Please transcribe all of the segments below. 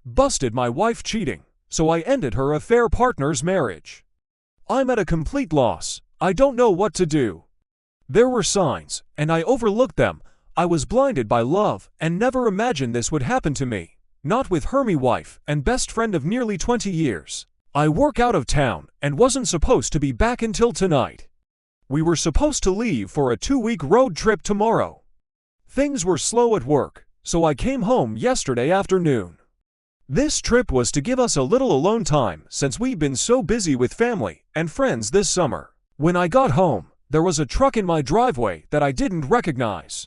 Busted my wife cheating, so I ended her affair partner's marriage. I'm at a complete loss. I don't know what to do. There were signs, and I overlooked them. I was blinded by love and never imagined this would happen to me. Not with her, me wife and best friend of nearly 20 years. I work out of town and wasn't supposed to be back until tonight. We were supposed to leave for a 2-week road trip tomorrow. Things were slow at work, so I came home yesterday afternoon. This trip was to give us a little alone time since we've been so busy with family and friends this summer. When I got home, there was a truck in my driveway that I didn't recognize.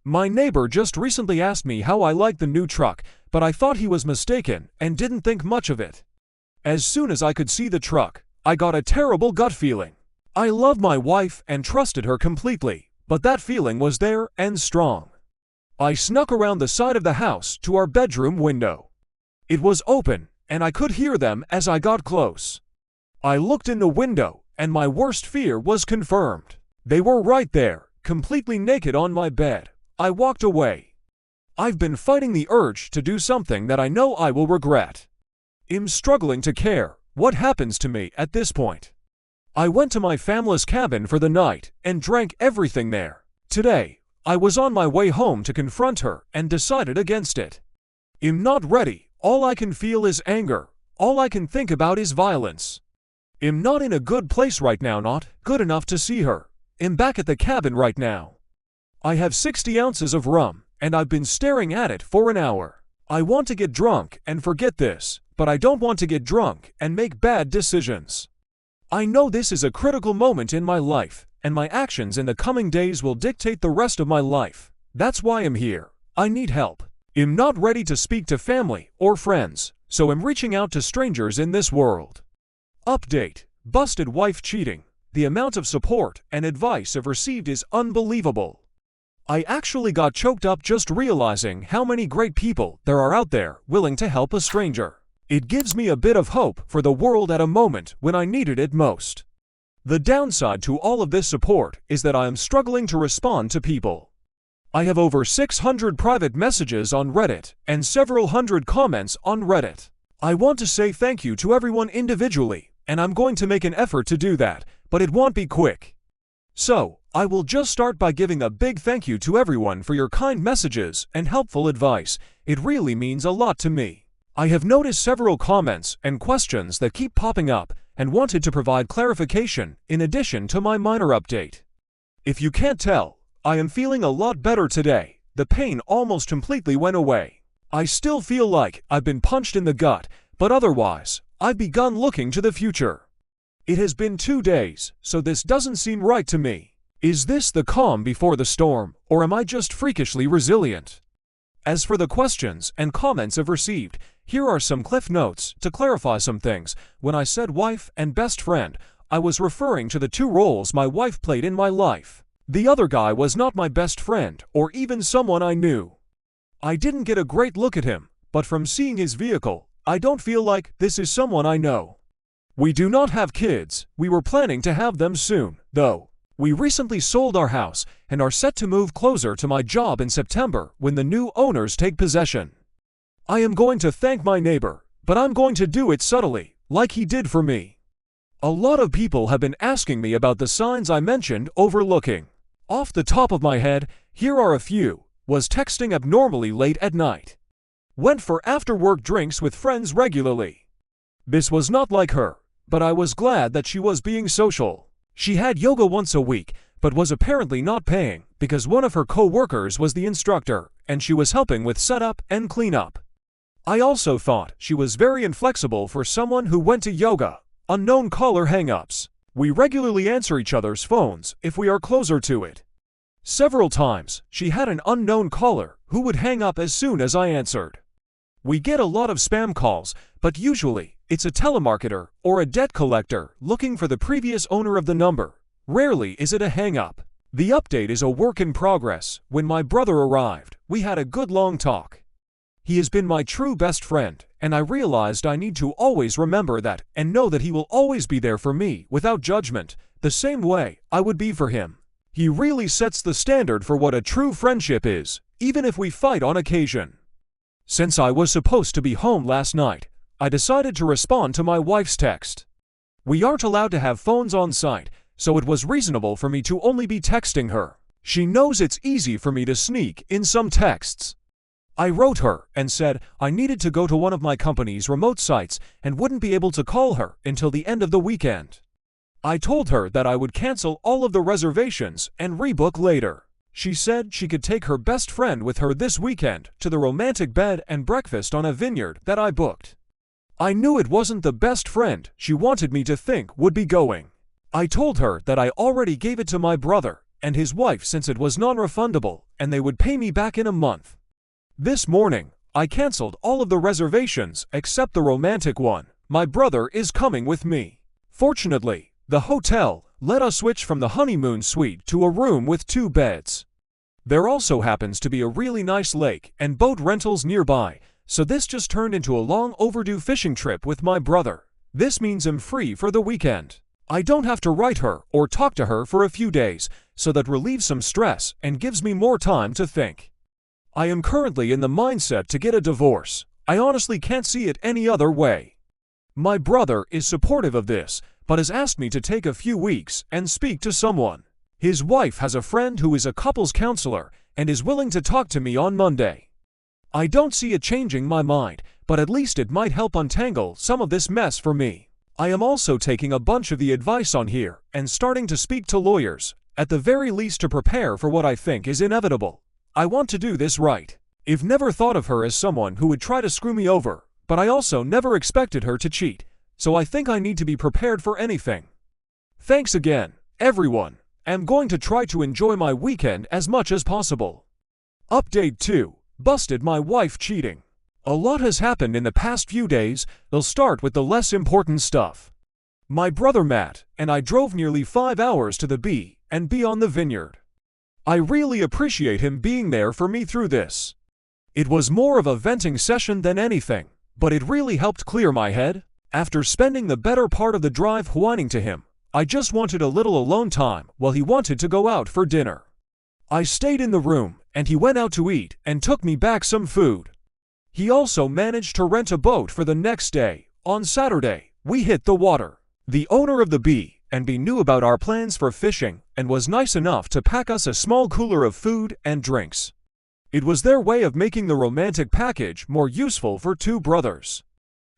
My neighbor just recently asked me how I liked the new truck, but I thought he was mistaken and didn't think much of it. As soon as I could see the truck, I got a terrible gut feeling. I love my wife and trusted her completely, but that feeling was there and strong. I snuck around the side of the house to our bedroom window. It was open, and I could hear them as I got close. I looked in the window, and my worst fear was confirmed. They were right there, completely naked on my bed. I walked away. I've been fighting the urge to do something that I know I will regret. I'm struggling to care what happens to me at this point. I went to my family's cabin for the night and drank everything there. Today, I was on my way home to confront her and decided against it. I'm not ready. All I can feel is anger. All I can think about is violence. I'm not in a good place right now, not good enough to see her. I'm back at the cabin right now. I have 60 ounces of rum, and I've been staring at it for an hour. I want to get drunk and forget this, but I don't want to get drunk and make bad decisions. I know this is a critical moment in my life, and my actions in the coming days will dictate the rest of my life. That's why I'm here. I need help. I'm not ready to speak to family or friends, so I'm reaching out to strangers in this world. Update: busted wife cheating. The amount of support and advice I've received is unbelievable. I actually got choked up just realizing how many great people there are out there willing to help a stranger. It gives me a bit of hope for the world at a moment when I needed it most. The downside to all of this support is that I am struggling to respond to people. I have over 600 private messages on Reddit and several hundred comments on Reddit. I want to say thank you to everyone individually, and I'm going to make an effort to do that, but it won't be quick. So, I will just start by giving a big thank you to everyone for your kind messages and helpful advice. It really means a lot to me. I have noticed several comments and questions that keep popping up and wanted to provide clarification in addition to my minor update. If you can't tell, I am feeling a lot better today. The pain almost completely went away. I still feel like I've been punched in the gut, but otherwise, I've begun looking to the future. It has been 2 days, so this doesn't seem right to me. Is this the calm before the storm, or am I just freakishly resilient? As for the questions and comments I've received, here are some cliff notes to clarify some things. When I said wife and best friend, I was referring to the 2 roles my wife played in my life. The other guy was not my best friend or even someone I knew. I didn't get a great look at him, but from seeing his vehicle, I don't feel like this is someone I know. We do not have kids. We were planning to have them soon, though. We recently sold our house and are set to move closer to my job in September when the new owners take possession. I am going to thank my neighbor, but I'm going to do it subtly, like he did for me. A lot of people have been asking me about the signs I mentioned overlooking. Off the top of my head, here are a few. Was texting abnormally late at night. Went for after-work drinks with friends regularly. This was not like her, but I was glad that she was being social. She had yoga once a week, but was apparently not paying because one of her co-workers was the instructor, and she was helping with setup and cleanup. I also thought she was very inflexible for someone who went to yoga. Unknown caller hang-ups. We regularly answer each other's phones if we are closer to it. Several times, she had an unknown caller who would hang up as soon as I answered. We get a lot of spam calls, but usually, it's a telemarketer or a debt collector looking for the previous owner of the number. Rarely is it a hang-up. The update is a work in progress. When my brother arrived, we had a good long talk. He has been my true best friend, and I realized I need to always remember that and know that he will always be there for me without judgment, the same way I would be for him. He really sets the standard for what a true friendship is, even if we fight on occasion. Since I was supposed to be home last night, I decided to respond to my wife's text. We aren't allowed to have phones on site, so it was reasonable for me to only be texting her. She knows it's easy for me to sneak in some texts. I wrote her and said I needed to go to one of my company's remote sites and wouldn't be able to call her until the end of the weekend. I told her that I would cancel all of the reservations and rebook later. She said she could take her best friend with her this weekend to the romantic bed and breakfast on a vineyard that I booked. I knew it wasn't the best friend she wanted me to think would be going. I told her that I already gave it to my brother and his wife since it was non-refundable and they would pay me back in a month. This morning, I canceled all of the reservations except the romantic one. My brother is coming with me. Fortunately, the hotel let us switch from the honeymoon suite to a room with 2 beds. There also happens to be a really nice lake and boat rentals nearby, so this just turned into a long overdue fishing trip with my brother. This means I'm free for the weekend. I don't have to write her or talk to her for a few days, so that relieves some stress and gives me more time to think. I am currently in the mindset to get a divorce. I honestly can't see it any other way. My brother is supportive of this, but has asked me to take a few weeks and speak to someone. His wife has a friend who is a couples counselor and is willing to talk to me on Monday. I don't see it changing my mind, but at least it might help untangle some of this mess for me. I am also taking a bunch of the advice on here and starting to speak to lawyers, at the very least to prepare for what I think is inevitable. I want to do this right. I've never thought of her as someone who would try to screw me over, but I also never expected her to cheat, so I think I need to be prepared for anything. Thanks again, everyone. I'm going to try to enjoy my weekend as much as possible. Update 2. Busted my wife cheating. A lot has happened in the past few days. They'll start with the less important stuff. My brother Matt and I drove nearly 5 hours to the B&B on the vineyard. I really appreciate him being there for me through this. It was more of a venting session than anything, but it really helped clear my head. After spending the better part of the drive whining to him, I just wanted a little alone time while he wanted to go out for dinner. I stayed in the room and he went out to eat and took me back some food. He also managed to rent a boat for the next day. On Saturday, we hit the water. The owner of the B&B knew about our plans for fishing and was nice enough to pack us a small cooler of food and drinks. It was their way of making the romantic package more useful for 2 brothers.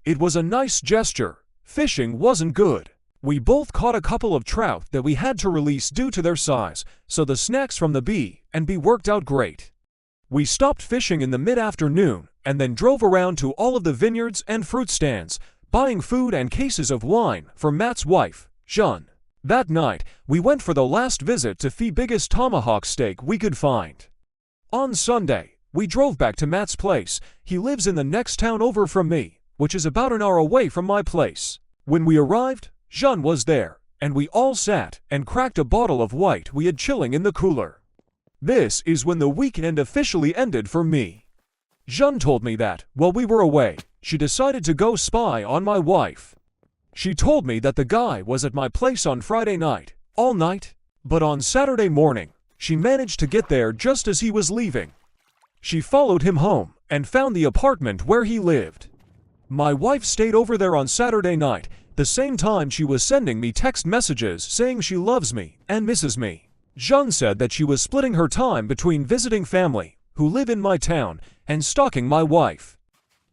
It was a nice gesture. Fishing wasn't good. We both caught a couple of trout that we had to release due to their size, so the snacks from the B&B worked out great. We stopped fishing in the mid-afternoon and then drove around to all of the vineyards and fruit stands, buying food and cases of wine for Matt's wife, Jeanne. That night, we went for the last visit to the biggest tomahawk steak we could find. On Sunday, we drove back to Matt's place. He lives in the next town over from me, which is about an hour away from my place. When we arrived, Jeanne was there, and we all sat and cracked a bottle of white we had chilling in the cooler. This is when the weekend officially ended for me. Jeanne told me that, while we were away, she decided to go spy on my wife. She told me that the guy was at my place on Friday night, all night, but on Saturday morning, she managed to get there just as he was leaving. She followed him home and found the apartment where he lived. My wife stayed over there on Saturday night, the same time she was sending me text messages saying she loves me and misses me. Jeanne said that she was splitting her time between visiting family, who live in my town, and stalking my wife.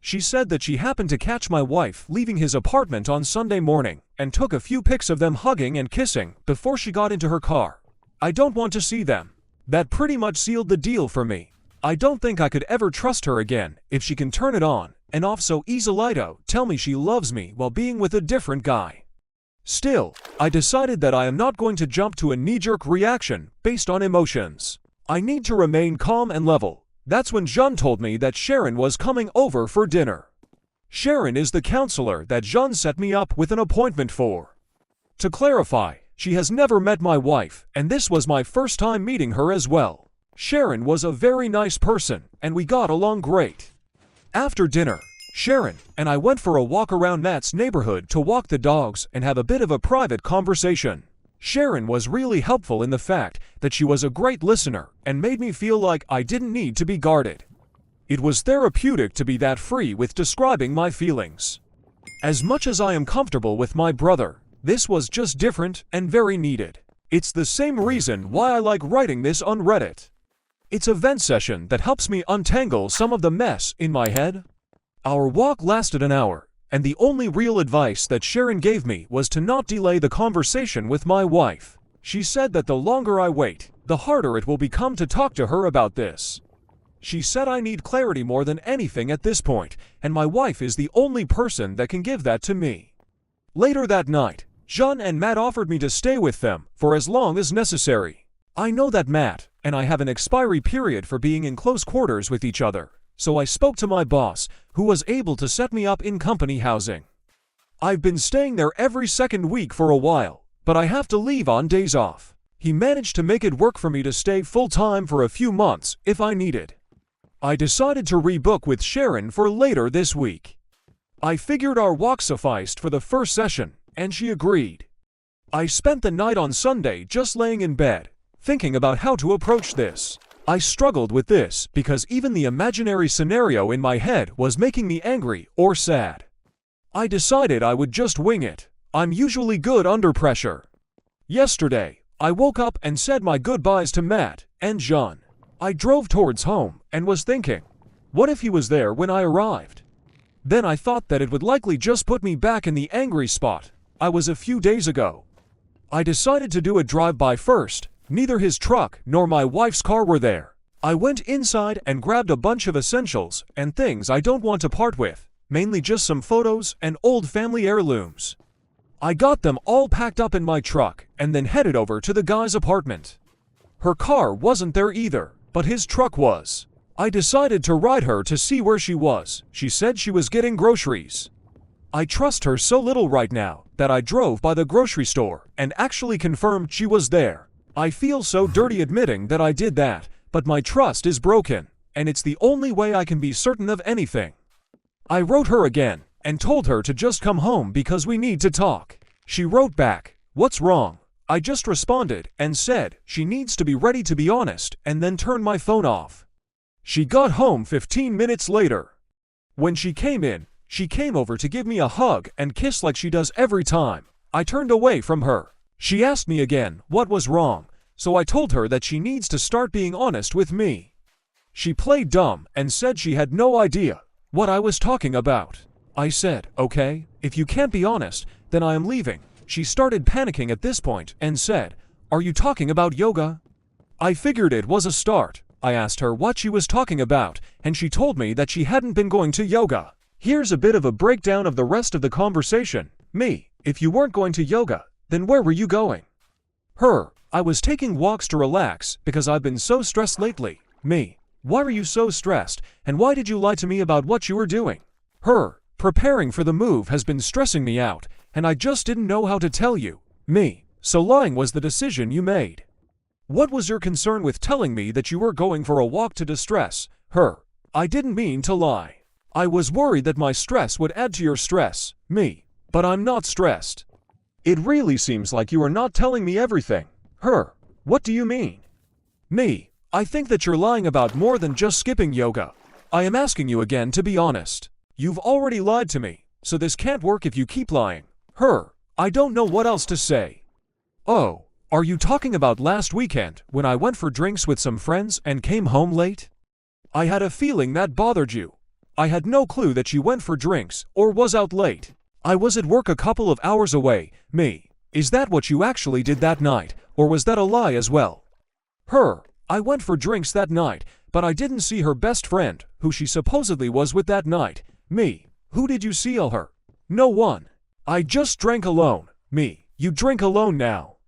She said that she happened to catch my wife leaving his apartment on Sunday morning and took a few pics of them hugging and kissing before she got into her car. I don't want to see them. That pretty much sealed the deal for me. I don't think I could ever trust her again if she can turn it on and off so easily tell me she loves me while being with a different guy. Still, I decided that I am not going to jump to a knee-jerk reaction based on emotions. I need to remain calm and level. That's when Jeanne told me that Sharon was coming over for dinner. Sharon is the counselor that Jeanne set me up with an appointment for. To clarify, she has never met my wife, and this was my first time meeting her as well. Sharon was a very nice person, and we got along great. After dinner, Sharon and I went for a walk around Matt's neighborhood to walk the dogs and have a bit of a private conversation. Sharon was really helpful in the fact that she was a great listener and made me feel like I didn't need to be guarded. It was therapeutic to be that free with describing my feelings. As much as I am comfortable with my brother, this was just different and very needed. It's the same reason why I like writing this on Reddit. It's a vent session that helps me untangle some of the mess in my head. Our walk lasted an hour, and the only real advice that Sharon gave me was to not delay the conversation with my wife. She said that the longer I wait, the harder it will become to talk to her about this. She said I need clarity more than anything at this point, and my wife is the only person that can give that to me. Later that night, John and Matt offered me to stay with them for as long as necessary. I know that Matt and I have an expiry period for being in close quarters with each other, so I spoke to my boss, who was able to set me up in company housing. I've been staying there every second week for a while, but I have to leave on days off. He managed to make it work for me to stay full-time for a few months if I needed. I decided to rebook with Sharon for later this week. I figured our walk sufficed for the first session, and she agreed. I spent the night on Sunday just laying in bed, thinking about how to approach this. I struggled with this because even the imaginary scenario in my head was making me angry or sad. I decided I would just wing it. I'm usually good under pressure. Yesterday, I woke up and said my goodbyes to Matt and John. I drove towards home and was thinking, what if he was there when I arrived? Then I thought that it would likely just put me back in the angry spot I was a few days ago. I decided to do a drive-by first. Neither his truck nor my wife's car were there. I went inside and grabbed a bunch of essentials and things I don't want to part with, mainly just some photos and old family heirlooms. I got them all packed up in my truck and then headed over to the guy's apartment. Her car wasn't there either, but his truck was. I decided to ride her to see where she was. She said she was getting groceries. I trust her so little right now that I drove by the grocery store and actually confirmed she was there. I feel so dirty admitting that I did that, but my trust is broken, and it's the only way I can be certain of anything. I wrote her again and told her to just come home because we need to talk. She wrote back, "What's wrong?" I just responded and said she needs to be ready to be honest and then turned my phone off. She got home 15 minutes later. When she came in, she came over to give me a hug and kiss like she does every time. I turned away from her. She asked me again what was wrong, so I told her that she needs to start being honest with me. She played dumb and said she had no idea what I was talking about. I said, "Okay, if you can't be honest, then I am leaving." She started panicking at this point and said, "Are you talking about yoga?" I figured it was a start. I asked her what she was talking about, and she told me that she hadn't been going to yoga. Here's a bit of a breakdown of the rest of the conversation. Me, if you weren't going to yoga, then where were you going? Her, I was taking walks to relax because I've been so stressed lately. Me, why were you so stressed, and why did you lie to me about what you were doing? Her, preparing for the move has been stressing me out, and I just didn't know how to tell you. Me, so lying was the decision you made. What was your concern with telling me that you were going for a walk to distress? Her, I didn't mean to lie. I was worried that my stress would add to your stress. Me, but I'm not stressed. It really seems like you are not telling me everything. Her, what do you mean? Me, I think that you're lying about more than just skipping yoga. I am asking you again to be honest. You've already lied to me, so this can't work if you keep lying. Her, I don't know what else to say. Oh, are you talking about last weekend when I went for drinks with some friends and came home late? I had a feeling that bothered you. I had no clue that you went for drinks or was out late. I was at work a couple of hours away. Me, is that what you actually did that night, or was that a lie as well? Her, I went for drinks that night, but I didn't see her best friend, who she supposedly was with that night. Me, who did you see her? No one. I just drank alone. Me, you drink alone now.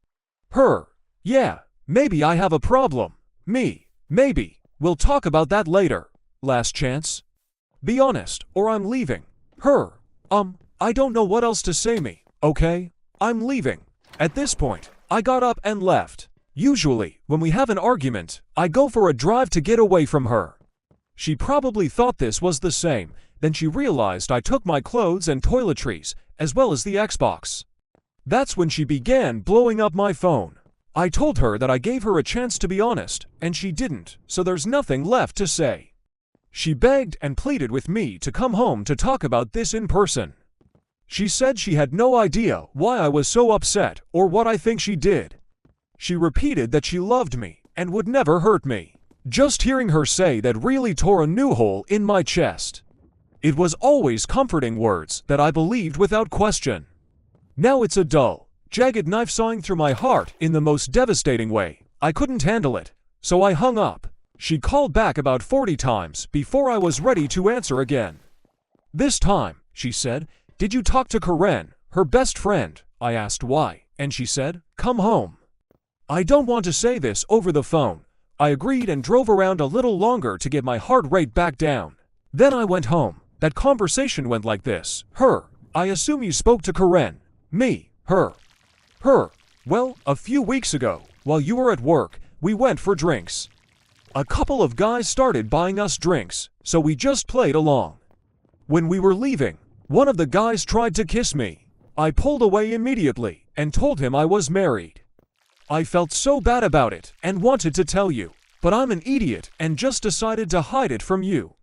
Her, yeah, maybe I have a problem. Me, maybe, we'll talk about that later. Last chance. Be honest, or I'm leaving. Her, I don't know what else to say. Me, okay? I'm leaving. At this point, I got up and left. Usually, when we have an argument, I go for a drive to get away from her. She probably thought this was the same, then she realized I took my clothes and toiletries, as well as the Xbox. That's when she began blowing up my phone. I told her that I gave her a chance to be honest, and she didn't, so there's nothing left to say. She begged and pleaded with me to come home to talk about this in person. She said she had no idea why I was so upset or what I think she did. She repeated that she loved me and would never hurt me. Just hearing her say that really tore a new hole in my chest. It was always comforting words that I believed without question. Now it's a dull, jagged knife sawing through my heart in the most devastating way. I couldn't handle it, so I hung up. She called back about 40 times before I was ready to answer again. This time, she said, "Did you talk to Karen, her best friend?" I asked why, and she said, "Come home." I don't want to say this over the phone. I agreed and drove around a little longer to get my heart rate back down. Then I went home. That conversation went like this. Her: "I assume you spoke to Karen." Me: Her: "Well, a few weeks ago, while you were at work, we went for drinks. A couple of guys started buying us drinks, so we just played along. When we were leaving, one of the guys tried to kiss me. I pulled away immediately and told him I was married. I felt so bad about it and wanted to tell you, but I'm an idiot and just decided to hide it from you.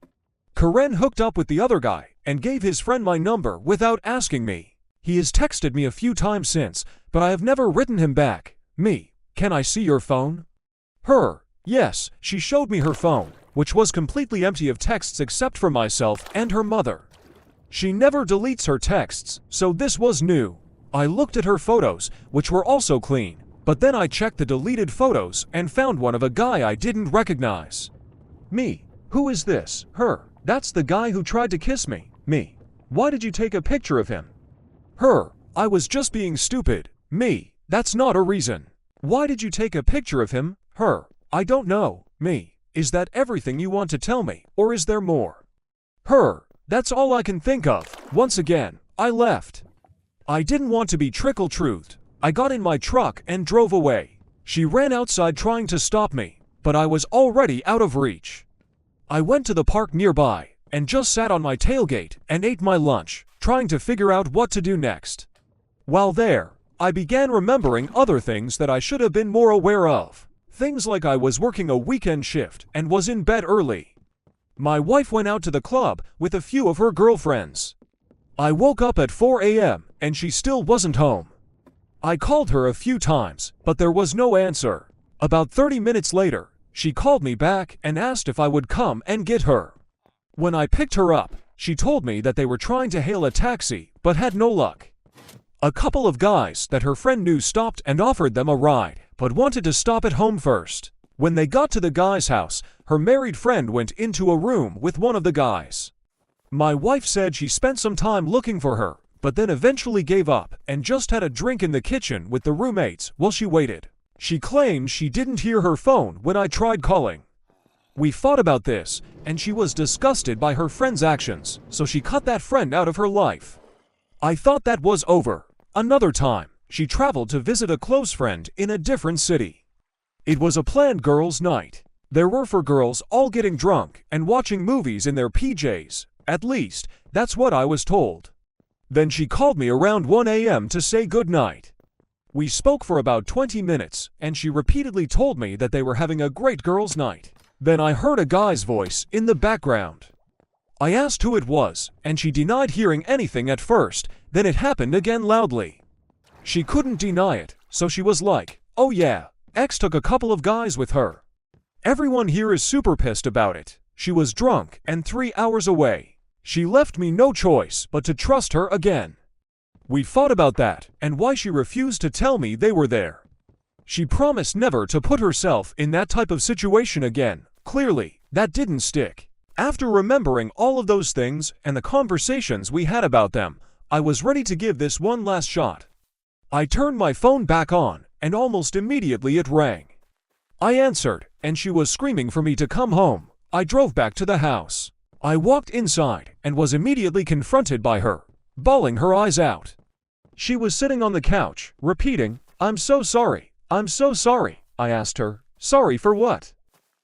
Karen hooked up with the other guy and gave his friend my number without asking me. He has texted me a few times since, but I have never written him back. Me: "Can I see your phone?" Her: "Yes." She showed me her phone, which was completely empty of texts except for myself and her mother. She never deletes her texts, so this was new. I looked at her photos, which were also clean, but then I checked the deleted photos and found one of a guy I didn't recognize. Me: "Who is this?" Her: "That's the guy who tried to kiss me." Me: "Why did you take a picture of him?" Her: "I was just being stupid." Me: "That's not a reason. Why did you take a picture of him?" Her: "I don't know." Me: "Is that everything you want to tell me, or is there more?" Her: "That's all I can think of." Once again, I left. I didn't want to be trickle-truthed. I got in my truck and drove away. She ran outside trying to stop me, but I was already out of reach. I went to the park nearby and just sat on my tailgate and ate my lunch, trying to figure out what to do next. While there, I began remembering other things that I should have been more aware of. Things like I was working a weekend shift and was in bed early. My wife went out to the club with a few of her girlfriends. I woke up at 4 a.m. and she still wasn't home. I called her a few times, but there was no answer. About 30 minutes later, she called me back and asked if I would come and get her. When I picked her up, she told me that they were trying to hail a taxi, but had no luck. A couple of guys that her friend knew stopped and offered them a ride, but wanted to stop at home first. When they got to the guy's house, her married friend went into a room with one of the guys. My wife said she spent some time looking for her, but then eventually gave up and just had a drink in the kitchen with the roommates while she waited. She claimed she didn't hear her phone when I tried calling. We fought about this, and she was disgusted by her friend's actions, so she cut that friend out of her life. I thought that was over. Another time, she traveled to visit a close friend in a different city. It was a planned girls' night. There were 4 girls all getting drunk and watching movies in their PJs. At least, that's what I was told. Then she called me around 1 a.m. to say goodnight. We spoke for about 20 minutes, and she repeatedly told me that they were having a great girls' night. Then I heard a guy's voice in the background. I asked who it was, and she denied hearing anything at first, then it happened again loudly. She couldn't deny it, so she was like, "Oh yeah, X took a couple of guys with her." Everyone here is super pissed about it. She was drunk and 3 hours away. She left me no choice but to trust her again. We fought about that and why she refused to tell me they were there. She promised never to put herself in that type of situation again. Clearly, that didn't stick. After remembering all of those things and the conversations we had about them, I was ready to give this one last shot. I turned my phone back on, and almost immediately it rang. I answered, and she was screaming for me to come home. I drove back to the house. I walked inside and was immediately confronted by her, bawling her eyes out. She was sitting on the couch, repeating, "I'm so sorry, I'm so sorry." I asked her, "Sorry for what?"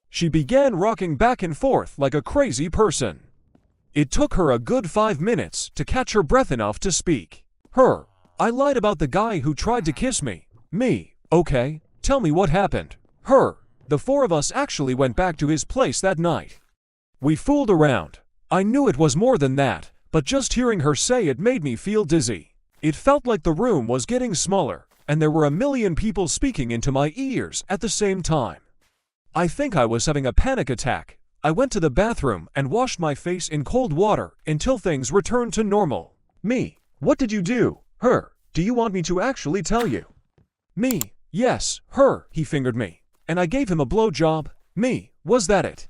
She began rocking back and forth like a crazy person. It took her a good 5 minutes to catch her breath enough to speak. Her: "I lied about the guy who tried to kiss me." Me: "Okay, tell me what happened." Her: "The 4 of us actually went back to his place that night. We fooled around. I knew it was more than that, but just hearing her say it made me feel dizzy. It felt like the room was getting smaller, and there were a million people speaking into my ears at the same time. I think I was having a panic attack. I went to the bathroom and washed my face in cold water until things returned to normal. Me, what did you do? Her, do you want me to actually tell you? Me, yes, her, he fingered me, and I gave him a blowjob. Me, was that it?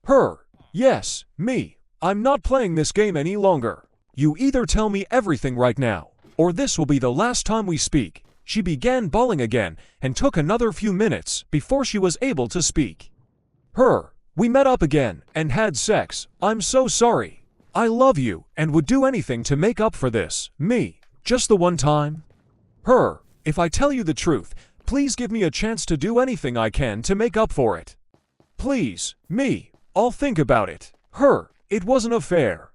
Her, yes, me, I'm not playing this game any longer. You either tell me everything right now, or this will be the last time we speak. She began bawling again and took another few minutes before she was able to speak. Her, we met up again and had sex. I'm so sorry. I love you and would do anything to make up for this. Me, just the one time. Her, if I tell you the truth, please give me a chance to do anything I can to make up for it. Please, me, I'll think about it. Her, it was an affair.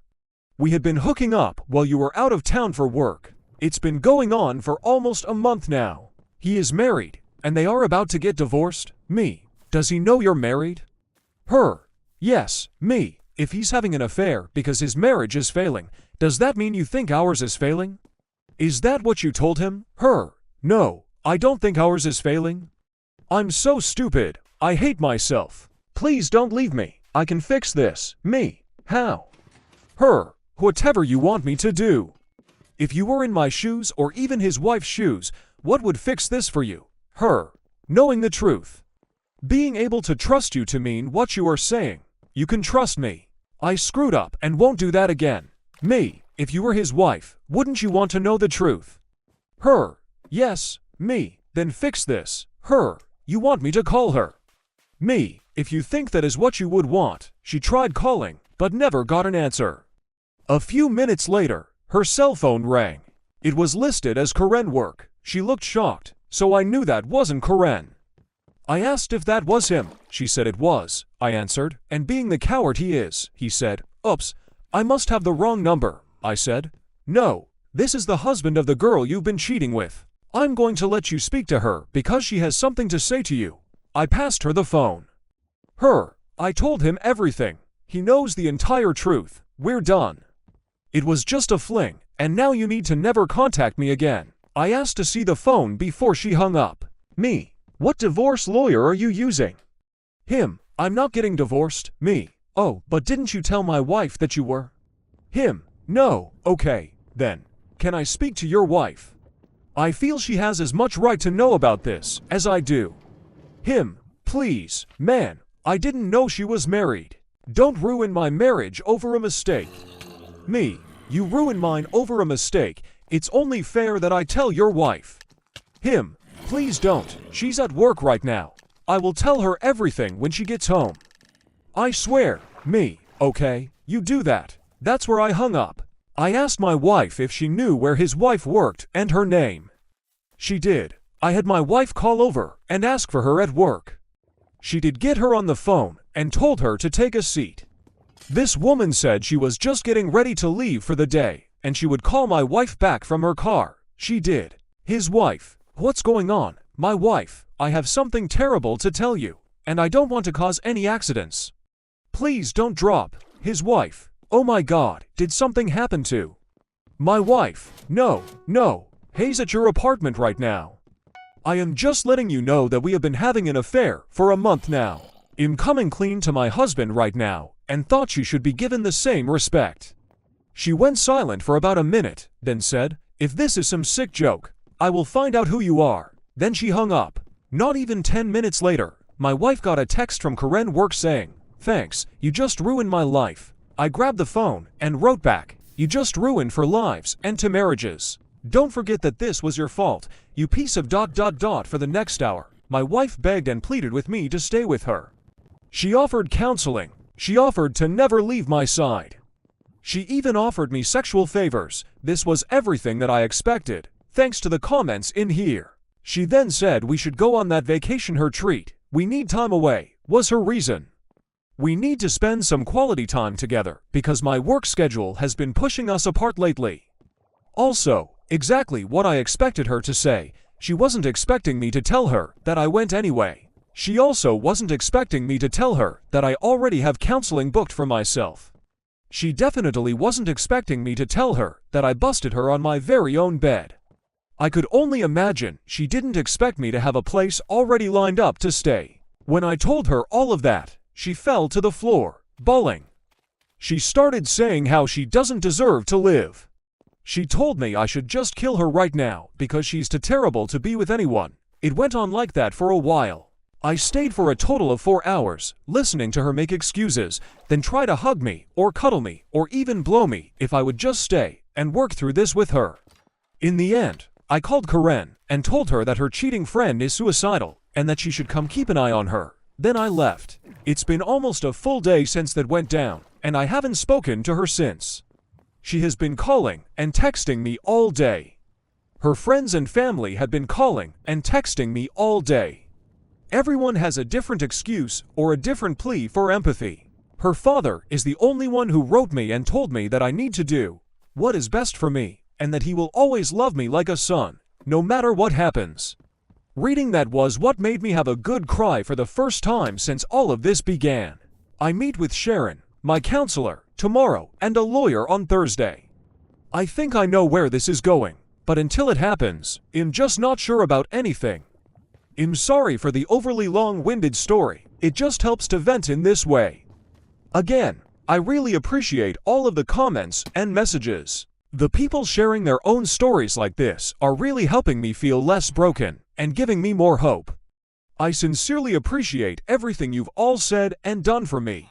We had been hooking up while you were out of town for work. It's been going on for almost a month now. He is married, and they are about to get divorced. Me, does he know you're married? Her, yes, me, if he's having an affair because his marriage is failing, does that mean you think ours is failing? Is that what you told him? Her, no, I don't think ours is failing. I'm so stupid. I hate myself. Please don't leave me. I can fix this. Me, how? Her, whatever you want me to do. If you were in my shoes or even his wife's shoes, what would fix this for you? Her, knowing the truth. Being able to trust you to mean what you are saying. You can trust me. I screwed up and won't do that again. Me, if you were his wife, wouldn't you want to know the truth? Her, yes, me, then fix this. Her, you want me to call her. Me, if you think that is what you would want. She tried calling, but never got an answer. A few minutes later, her cell phone rang. It was listed as Karen work. She looked shocked, so I knew that wasn't Karen. I asked if that was him. She said it was. I answered, and being the coward he is, he said, "Oops, I must have the wrong number." I said, "No, this is the husband of the girl you've been cheating with. I'm going to let you speak to her because she has something to say to you." I passed her the phone. Her, I told him everything. He knows the entire truth. We're done. It was just a fling, and now you need to never contact me again. I asked to see the phone before she hung up. Me, what divorce lawyer are you using? Him, I'm not getting divorced. Me, oh, but didn't you tell my wife that you were? Him, no, okay, then. Can I speak to your wife? I feel she has as much right to know about this as I do. Him, please, man, I didn't know she was married. Don't ruin my marriage over a mistake. Me, you ruined mine over a mistake. It's only fair that I tell your wife. Him, please don't. She's at work right now. I will tell her everything when she gets home. I swear. Me, okay, you do that. That's where I hung up. I asked my wife if she knew where his wife worked and her name. She did. I had my wife call over and ask for her at work. She did get her on the phone and told her to take a seat. This woman said she was just getting ready to leave for the day, and she would call my wife back from her car. She did. His wife, what's going on? My wife, I have something terrible to tell you, and I don't want to cause any accidents. Please don't drop. His wife, oh my God, did something happen to my wife? No, Hayes at your apartment right now. I am just letting you know that we have been having an affair for a month now. I'm coming clean to my husband right now, and thought you should be given the same respect. She went silent for about a minute, then said, "If this is some sick joke, I will find out who you are." Then she hung up. Not even 10 minutes later, my wife got a text from Karen work saying, "Thanks, you just ruined my life." I grabbed the phone and wrote back, "You just ruined for lives and to marriages. Don't forget that this was your fault, you piece of ... For the next hour, my wife begged and pleaded with me to stay with her. She offered counseling. She offered to never leave my side. She even offered me sexual favors. This was everything that I expected, thanks to the comments in here. She then said we should go on that vacation, her treat. We need time away, was her reason. We need to spend some quality time together because my work schedule has been pushing us apart lately. Also, exactly what I expected her to say. She wasn't expecting me to tell her that I went anyway. She also wasn't expecting me to tell her that I already have counseling booked for myself. She definitely wasn't expecting me to tell her that I busted her on my very own bed. I could only imagine she didn't expect me to have a place already lined up to stay. When I told her all of that, she fell to the floor, bawling. She started saying how she doesn't deserve to live. She told me I should just kill her right now because she's too terrible to be with anyone. It went on like that for a while. I stayed for a total of 4 hours, listening to her make excuses, then try to hug me, or cuddle me, or even blow me if I would just stay and work through this with her. In the end, I called Karen and told her that her cheating friend is suicidal and that she should come keep an eye on her. Then I left. It's been almost a full day since that went down, and I haven't spoken to her since. She has been calling and texting me all day. Her friends and family had been calling and texting me all day. Everyone has a different excuse or a different plea for empathy. Her father is the only one who wrote me and told me that I need to do what is best for me, and that he will always love me like a son, no matter what happens. Reading that was what made me have a good cry for the first time since all of this began. I meet with Sharon, my counselor, tomorrow, and a lawyer on Thursday. I think I know where this is going, but until it happens, I'm just not sure about anything. I'm sorry for the overly long-winded story, it just helps to vent in this way. Again, I really appreciate all of the comments and messages. The people sharing their own stories like this are really helping me feel less broken and giving me more hope. I sincerely appreciate everything you've all said and done for me.